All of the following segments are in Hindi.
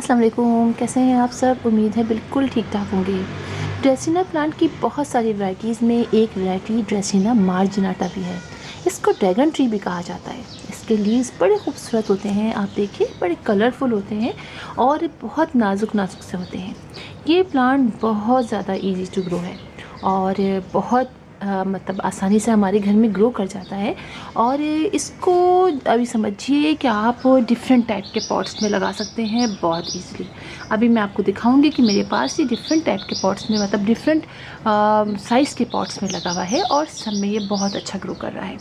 अस्सलाम वालेकुम, कैसे हैं आप सब? उम्मीद है बिल्कुल ठीक ठाक होंगे। ड्रेसिना प्लांट की बहुत सारी वैरायटीज़ में एक वैरायटी ड्रेसिना मार्जिनाटा भी है। इसको ड्रैगन ट्री भी कहा जाता है। इसके लीव्स बड़े खूबसूरत होते हैं, आप देखिए बड़े कलरफुल होते हैं और बहुत नाजुक नाजुक से होते हैं। ये प्लांट बहुत ज़्यादा इजी टू ग्रो है और बहुत मतलब आसानी से हमारे घर में ग्रो कर जाता है। और इसको अभी समझिए कि आप डिफरेंट टाइप के पॉट्स में लगा सकते हैं बहुत इजीली। अभी मैं आपको दिखाऊंगी कि मेरे पास ये डिफरेंट टाइप के पॉट्स में मतलब डिफरेंट साइज़ के पॉट्स में लगा हुआ है और सब में ये बहुत अच्छा ग्रो कर रहा है।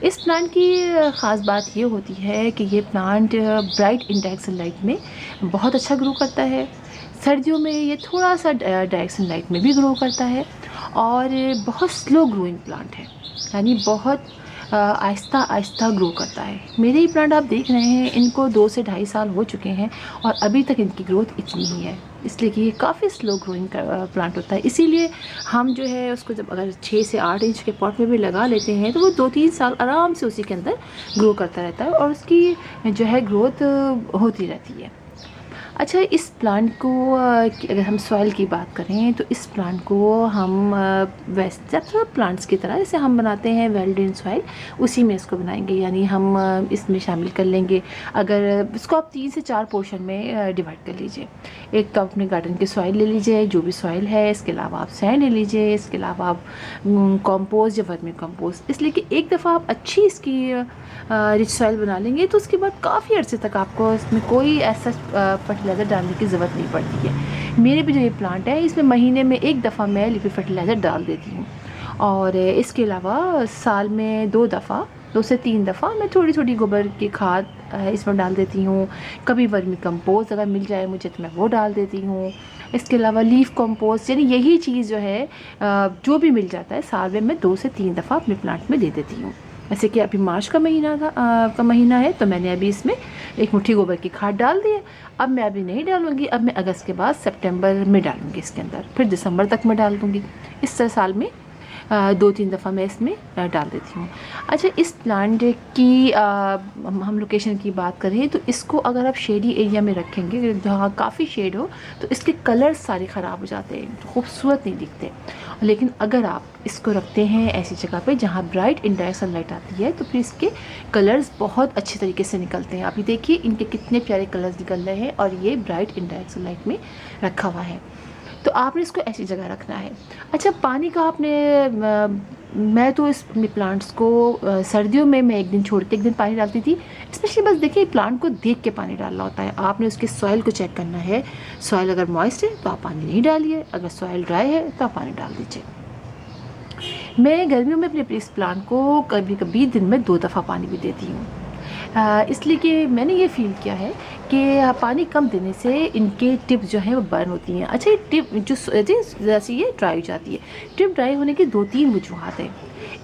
इस प्लांट की ख़ास बात ये होती है कि ये प्लांट ब्राइट इंडायरेक्ट सनलाइट में बहुत अच्छा ग्रो करता है। सर्दियों में ये थोड़ा सा डायरेक्ट सनलाइट में भी ग्रो करता है और बहुत स्लो ग्रोइंग प्लांट है, यानी बहुत आहिस्ता आहिस्ता ग्रो करता है। मेरे ही प्लांट आप देख रहे हैं, इनको 2 से ढाई साल हो चुके हैं और अभी तक इनकी ग्रोथ इतनी ही है, इसलिए कि ये काफ़ी स्लो ग्रोइंग प्लांट होता है। इसीलिए हम जो है उसको जब अगर 6 से 8 इंच के पॉट में भी लगा लेते हैं तो वो 2-3 साल आराम से उसी के अंदर ग्रो करता रहता है और उसकी जो है ग्रोथ होती रहती है। अच्छा, इस प्लांट को अगर हम सॉइल की बात करें तो इस प्लांट को हम वैसे सब प्लांट्स की तरह जैसे हम बनाते हैं वेल ड्रेन सॉइल, उसी में इसको बनाएंगे। यानी हम इसमें शामिल कर लेंगे, अगर इसको आप 3 से 4 पोर्शन में डिवाइड कर लीजिए। एक तो अपने गार्डन की सॉइल ले लीजिए, जो भी सॉइल है, इसके अलावा आप सैंड ले लीजिए, इसके अलावा आप कंपोस्ट या वर्मी कंपोस्ट। इसलिए कि एक दफ़ा आप अच्छी इसकी रिच सॉइल बना लेंगे तो उसके बाद काफ़ी अर्से तक आपको इसमें कोई ऐसा फर्टिलाइज़र डालने की ज़रूरत नहीं पड़ती है। मेरे भी जो ये प्लांट है इसमें महीने में एक दफ़ा मैं लिक्विड फर्टिलाइज़र डाल देती हूँ और इसके अलावा साल में 2 दफ़ा 2 से 3 दफ़ा मैं थोड़ी थोड़ी गोबर की खाद इसमें डाल देती हूँ। कभी वर्मी कंपोस्ट अगर मिल जाए मुझे तो मैं वो डाल देती हूँ। इसके अलावा लीफ कंपोस्ट, यानी यही चीज़ जो है जो भी मिल जाता है साल में मैं 2 से 3 दफ़ा अपने प्लांट में दे देती हूँ। जैसे कि अभी मार्च का महीना है तो मैंने अभी इसमें एक मुट्ठी गोबर की खाद डाल दी है। अब मैं अभी नहीं डालूँगी, अब मैं अगस्त के बाद सितंबर में डालूँगी इसके अंदर, फिर दिसंबर तक मैं डाल दूँगी। इस तरह साल में 2-3 दफ़ा मैं इसमें डाल देती हूँ। अच्छा, इस प्लांट की हम लोकेशन की बात करें तो इसको अगर आप शेडी एरिया में रखेंगे जहाँ काफ़ी शेड हो तो इसके कलर्स सारे ख़राब हो जाते हैं, खूबसूरत नहीं दिखते। लेकिन अगर आप इसको रखते हैं ऐसी जगह पे जहाँ ब्राइट इनडायरेक्ट सनलाइट आती है तो फिर इसके कलर्स बहुत अच्छे तरीके से निकलते हैं। अभी देखिए इनके कितने प्यारे कलर्स निकल रहे हैं और ये ब्राइट इनडायरेक्ट सनलाइट में रखा हुआ है। तो आपने इसको ऐसी जगह रखना है। अच्छा, पानी का आपने मैं तो इस प्लांट्स को सर्दियों में मैं एक दिन छोड़ के एक दिन पानी डालती थी। स्पेशली बस देखिए प्लांट को देख के पानी डालना होता है, आपने उसके सॉइल को चेक करना है। सॉइल अगर मॉइस्ट है तो आप पानी नहीं डालिए, अगर सॉइल ड्राई है तो आप पानी डाल दीजिए। मैं गर्मियों में अपने इस प्लांट को कभी कभी दिन में 2 दफ़ा पानी भी देती हूँ, इसलिए कि मैंने ये फ़ील किया है कि पानी कम देने से इनके टिप जो हैं वो बर्न होती हैं। अच्छा, ये टिप जो जैसे ये ड्राई हो जाती है, टिप ड्राई होने की 2-3 वजूहत हैं।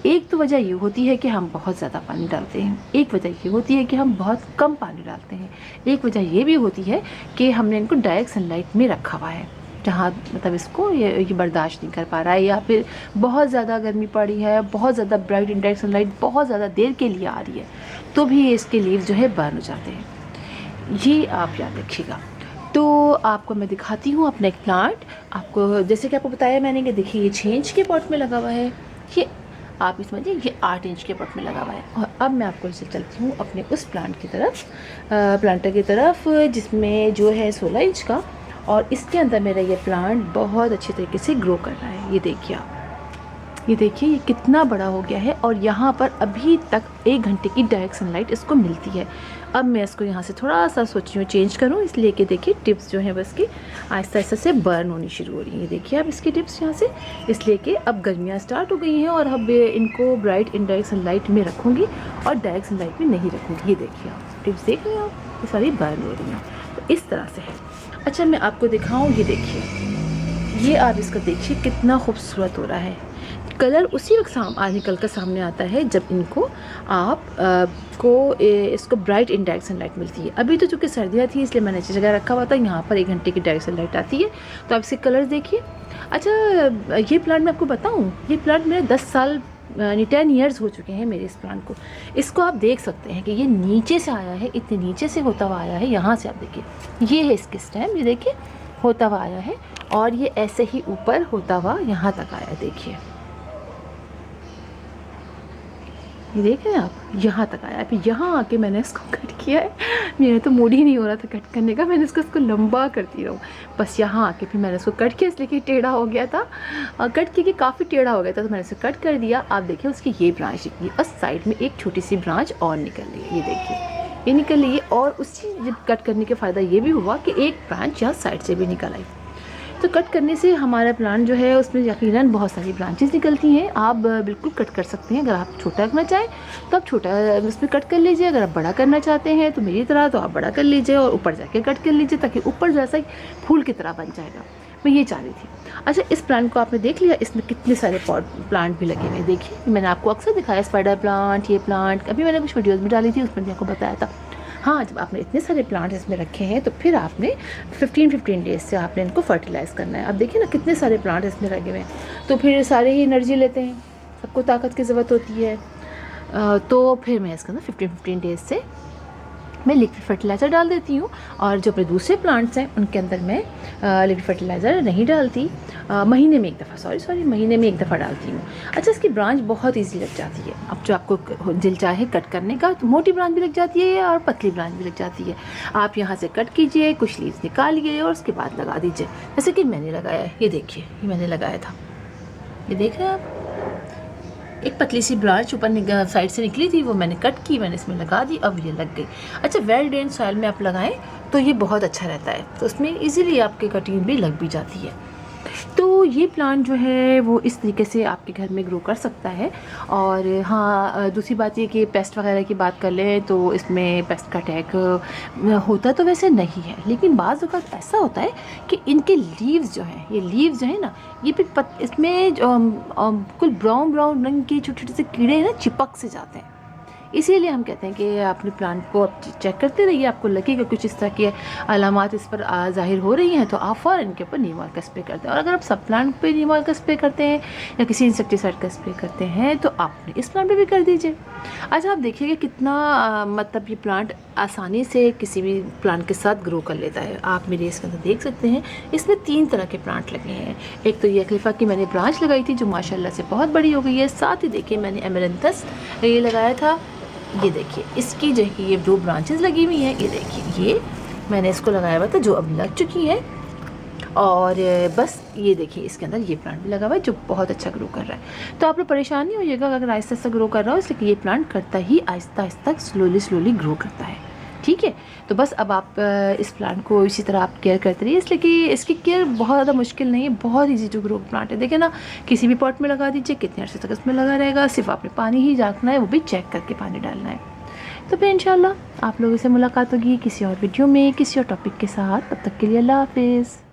एक तो वजह ये होती है कि हम बहुत ज़्यादा पानी डालते हैं, एक वजह ये होती है कि हम बहुत कम पानी डालते हैं, एक वजह ये भी होती है कि हमने इनको डायरेक्ट सनलाइट में रखा हुआ है जहाँ मतलब इसको ये बर्दाश्त नहीं कर पा रहा है, या फिर बहुत ज़्यादा गर्मी पड़ी है, बहुत ज़्यादा ब्राइट इंडायरेक्ट सनलाइट बहुत ज़्यादा देर के लिए आ रही है तो भी इसके लीव जो है बर्न हो जाते हैं। ये आप याद रखिएगा। तो आपको मैं दिखाती हूँ अपना एक प्लांट। आपको जैसे कि आपको बताया मैंने कि देखिए ये 6 इंच के पॉट में लगा हुआ है, ये आप समझिए ये 8 इंच के पॉट में लगा हुआ है। और अब मैं आपको इससे चलती हूँ अपने उस प्लांट की तरफ, प्लांटर की तरफ जिसमें जो है 16 इंच का, और इसके अंदर मेरा ये प्लांट बहुत अच्छे तरीके से ग्रो कर रहा है। ये देखिए आप, ये देखिए ये कितना बड़ा हो गया है और यहाँ पर अभी तक 1 घंटे की डायरेक्ट सनलाइट इसको मिलती है। अब मैं इसको यहाँ से थोड़ा सा सोच रही हूँ चेंज करूँ, इसलिए कि देखिए टिप्स जो हैं बस की आहिस्ता आहिस्ता से बर्न होनी शुरू हो रही हैं। देखिए अब इसकी टिप्स यहाँ से, इसलिए कि अब गर्मियाँ स्टार्ट हो गई हैं और अब इनको ब्राइट इनडायरेक्ट सनलाइट में रखूँगी और डायरेक्ट सनलाइट में नहीं रखूँगी। ये देखिए आप टिप्स देख रहे हैं आप, ये सारी बर्न हो रही हैं, तो इस तरह से है। अच्छा, मैं आपको दिखाऊँ, ये देखिए, ये आप इसका देखिए कितना खूबसूरत हो रहा है। कलर उसी वक्त निकल कर सामने आता है जब इनको आप इसको ब्राइट इनडायरेक्ट सनलाइट मिलती है। अभी तो चूँकि सर्दियाँ थी इसलिए मैंने अच्छी जगह रखा हुआ था, यहाँ पर 1 घंटे की डायरेक्ट सनलाइट आती है तो आप इसके कलर्स देखिए। अच्छा, ये प्लांट मैं आपको बताऊँ, ये प्लांट मेरा 10 साल यानी 10 ईयर्स हो चुके हैं मेरे इस प्लांट को। इसको आप देख सकते हैं कि ये नीचे से आया है, इतने नीचे से होता हुआ आया है, यहाँ से आप देखिए ये है इसकी स्टेम, ये देखिए होता हुआ आया है और ये ऐसे ही ऊपर होता हुआ यहाँ तक आया, देखिए ये देख रहे हैं आप, यहाँ तक आया। फिर यहाँ आके मैंने इसको कट किया है, मेरा तो मूड ही नहीं हो रहा था कट करने का, मैंने इसको लंबा करती रहूँ बस। यहाँ आके फिर मैंने इसको कट किया इसलिए कि टेढ़ा हो गया था, और कट किया कि काफ़ी टेढ़ा हो गया था तो मैंने इसे कट कर दिया। आप देखिए उसकी ये ब्रांच निकली और साइड में एक छोटी सी ब्रांच और निकल रही है, ये देखिए ये निकल रही है। और उसी जब कट करने का फ़ायदा ये भी हुआ कि एक ब्रांच यहाँ साइड से भी निकल आई। तो कट करने से हमारा प्लांट जो है उसमें यकीनन बहुत सारी ब्रांचेस निकलती हैं। आप बिल्कुल कट कर सकते हैं, अगर आप छोटा रखना चाहें तो आप छोटा उसमें कट कर लीजिए, अगर आप बड़ा करना चाहते हैं तो मेरी तरह तो आप बड़ा कर लीजिए और ऊपर जाके कट कर लीजिए, ताकि ऊपर जैसा ही फूल की तरह बन जाएगा। मैं ये चाह रही थी। अच्छा, इस प्लांट को आपने देख लिया, इसमें कितने सारे प्लांट भी लगे हुए हैं। देखिए मैंने आपको अक्सर दिखाया स्पाइडर प्लांट, ये प्लांट अभी मैंने कुछ वीडियोज़ भी डाली थी, उसमें भी आपको बताया था। हाँ, जब आपने इतने सारे प्लांट्स इसमें रखे हैं तो फिर आपने 15 डेज़ से आपने इनको फर्टिलाइज़ करना है। अब देखिए ना कितने सारे प्लांट इसमें लगे हुए हैं, तो फिर सारे ही एनर्जी लेते हैं, सबको ताकत की ज़रूरत होती है। तो फिर मैं इसके अंदर 15 डेज़ से मैं लिक्विड फर्टिलाइज़र डाल देती हूँ, और जो अपने दूसरे प्लांट्स हैं उनके अंदर मैं लिक्विड फर्टिलाइज़र नहीं डालती, महीने में एक दफ़ा महीने में एक दफ़ा डालती हूँ। अच्छा, इसकी ब्रांच बहुत ईजी लग जाती है। अब जो आपको दिल चाहे कट करने का तो मोटी ब्रांच भी लग जाती है और पतली ब्रांच भी लग जाती है। आप यहाँ से कट कीजिए, कुछ लीव्स निकालिए और उसके बाद लगा दीजिए, जैसे कि मैंने लगाया है। ये देखिए, ये मैंने लगाया था, ये देख रहे हैं आप, एक पतली सी ब्रांच ऊपर साइड से निकली थी, वो मैंने कट की, मैंने इसमें लगा दी, अब ये लग गई। अच्छा, वेल ड्रेन सॉइल में आप लगाएं तो ये बहुत अच्छा रहता है, तो उसमें इजीली आपके कटिंग भी लग भी जाती है। तो ये प्लांट जो है वो इस तरीके से आपके घर में ग्रो कर सकता है। और हाँ, दूसरी बात ये कि पेस्ट वगैरह की बात कर लें तो इसमें पेस्ट का अटैक होता तो वैसे नहीं है, लेकिन बाज़ वक़्त ऐसा होता है कि इनके लीव्स जो हैं, ये लीव्स जो है ना, ये फिर इसमें कुल ब्राउन रंग के छोटे छोटे से कीड़े हैं ना, चिपक से जाते हैं। इसीलिए हम कहते हैं कि अपने प्लांट को आप चेक करते रहिए, आपको लगेगा कुछ इस तरह की अलामात इस पर ज़ाहिर हो रही हैं तो आप फ़ौरन इनके ऊपर नीम ऑयल का स्प्रे करते हैं। और अगर आप सब प्लांट पे नीम ऑयल का स्प्रे करते हैं या किसी इंसेक्टिसाइड का स्प्रे करते हैं तो आप इस प्लांट पे भी कर दीजिए। अच्छा, आप देखिएगा कितना मतलब ये प्लांट आसानी से किसी भी प्लांट के साथ ग्रो कर लेता है। आप मेरे इसके अंदर देख सकते हैं, इसमें 3 तरह के प्लांट लगे हैं। एक तो ये अक्लिफा की मैंने ब्रांच लगाई थी जो माशाल्लाह से बहुत बड़ी हो गई है। साथ ही देखिए मैंने एमेरंथस ये लगाया था, ये देखिए इसकी जो है ये 2 ब्रांचेस लगी हुई हैं। ये देखिए ये मैंने इसको लगाया हुआ था जो अब लग चुकी है, और बस ये देखिए इसके अंदर ये प्लांट भी लगा हुआ है जो बहुत अच्छा ग्रो कर रहा है। तो आप लोग परेशान नहीं होइएगा अगर आहिस्ता आहिस्ता ग्रो कर रहा हो, इसलिए कि ये प्लांट करता ही आहिस्ता आहिस्ता स्लोली ग्रो करता है। ठीक है, तो बस अब आप इस प्लांट को इसी तरह आप केयर करते रहिए, इसलिए कि इसकी केयर बहुत ज़्यादा मुश्किल नहीं है, बहुत ईजी टू ग्रो प्लांट है। देखिए ना, किसी भी पॉट में लगा दीजिए, कितने अर्से तक इसमें लगा रहेगा, सिर्फ आपने पानी ही झाँकना है, वो भी चेक करके पानी डालना है। तो फिर इंशाल्लाह आप लोगों से मुलाकात होगी किसी और वीडियो में किसी और टॉपिक के साथ। तब तक के लिए अल्लाह हाफिज़।